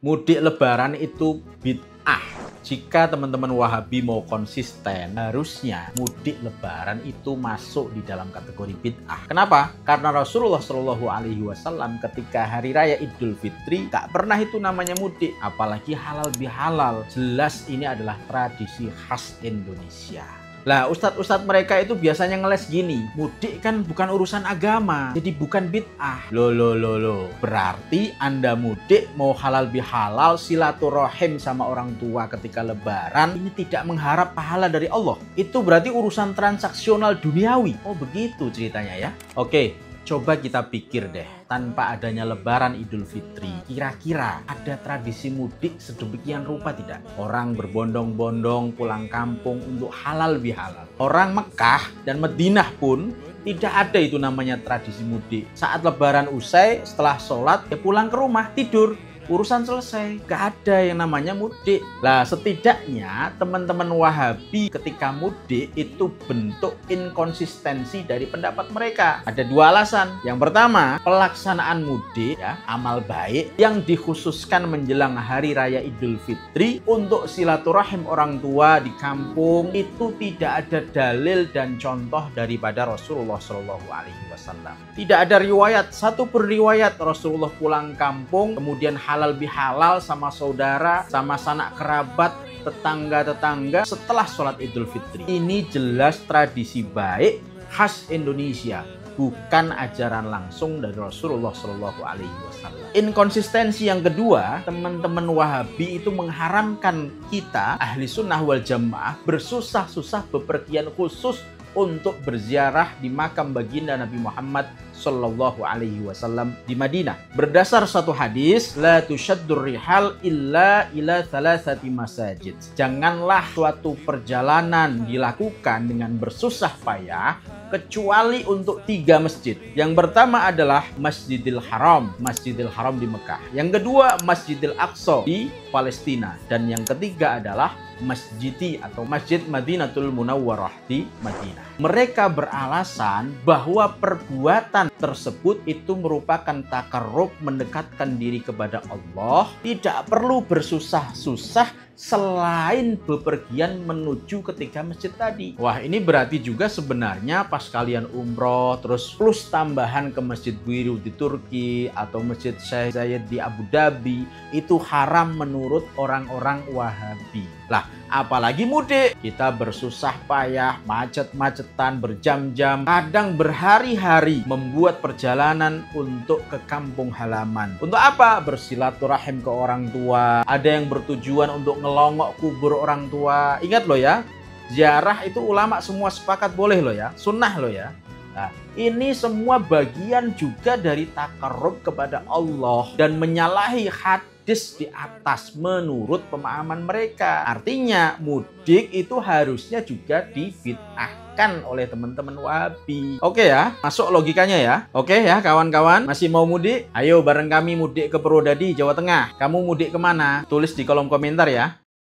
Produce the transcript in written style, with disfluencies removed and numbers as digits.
Mudik lebaran itu bid'ah. Jika teman-teman Wahabi mau konsisten, harusnya mudik lebaran itu masuk di dalam kategori bid'ah. Kenapa? Karena Rasulullah Shallallahu Alaihi Wasallam ketika hari raya Idul Fitri gak pernah itu namanya mudik, apalagi halal bihalal. Jelas ini adalah tradisi khas Indonesia. Lah, ustadz-ustadz mereka itu biasanya ngeles gini, mudik kan bukan urusan agama, jadi bukan bid'ah. Loh. Berarti Anda mudik mau halal bihalal, silaturahim sama orang tua ketika lebaran, ini tidak mengharap pahala dari Allah. Itu berarti urusan transaksional duniawi. Oh begitu ceritanya ya. Oke. Coba kita pikir deh, tanpa adanya lebaran Idul Fitri, kira-kira ada tradisi mudik sedemikian rupa tidak? Orang berbondong-bondong pulang kampung untuk halal bihalal. Orang Mekah dan Madinah pun tidak ada itu namanya tradisi mudik. Saat lebaran usai, setelah sholat, ya pulang ke rumah, tidur. Urusan selesai, gak ada yang namanya mudik. Lah setidaknya teman-teman Wahabi ketika mudik itu bentuk inkonsistensi dari pendapat mereka. Ada dua alasan. Yang pertama, pelaksanaan mudik ya, amal baik yang dikhususkan menjelang hari raya Idul Fitri untuk silaturahim orang tua di kampung itu tidak ada dalil dan contoh daripada Rasulullah Shallallahu Alaihi Wasallam. Tidak ada riwayat, satu pun riwayat Rasulullah pulang kampung kemudian halal bihalal sama saudara, sama sanak kerabat, tetangga-tetangga setelah sholat Idul Fitri. Ini jelas tradisi baik khas Indonesia, bukan ajaran langsung dari Rasulullah Shallallahu Alaihi Wasallam. Inkonsistensi yang kedua, teman-teman Wahabi itu mengharamkan kita ahli sunnah wal jamaah bersusah-susah bepergian khusus untuk berziarah di makam baginda Nabi Muhammad Sallallahu Alaihi Wasallam di Madinah. Berdasar satu hadis, la tushaddur rihal illa ila thalathati masajid. Janganlah suatu perjalanan dilakukan dengan bersusah payah kecuali untuk 3 masjid. Yang pertama adalah Masjidil Haram di Mekah. Yang kedua Masjidil Aqsa di Palestina. Dan yang ketiga adalah Masjidi atau Masjid Madinatul Munawwarah di Madinah. Mereka beralasan bahwa perbuatan tersebut itu merupakan takarrub, mendekatkan diri kepada Allah, tidak perlu bersusah-susah selain bepergian menuju ketiga masjid tadi. Wah, ini berarti juga sebenarnya pas kalian umroh terus plus tambahan ke Masjid Biru di Turki atau Masjid Syekh Zayed di Abu Dhabi itu haram menurut orang-orang Wahabi. Lah, apalagi mudik, kita bersusah payah, macet-macetan, berjam-jam, kadang berhari-hari membuat perjalanan untuk ke kampung halaman. Untuk apa? Bersilaturahim ke orang tua. Ada yang bertujuan untuk ngelongok kubur orang tua. Ingat loh ya, ziarah itu ulama semua sepakat boleh loh ya, sunnah loh ya. Nah, ini semua bagian juga dari takarrub kepada Allah dan menyalahi hadis di atas menurut pemahaman mereka. Artinya mudik itu harusnya juga dibid'ahkan oleh teman-teman Wahabi. Oke ya, masuk logikanya ya. Oke ya kawan-kawan, masih mau mudik? Ayo bareng kami mudik ke Purwodadi, Jawa Tengah. Kamu mudik kemana? Tulis di kolom komentar ya.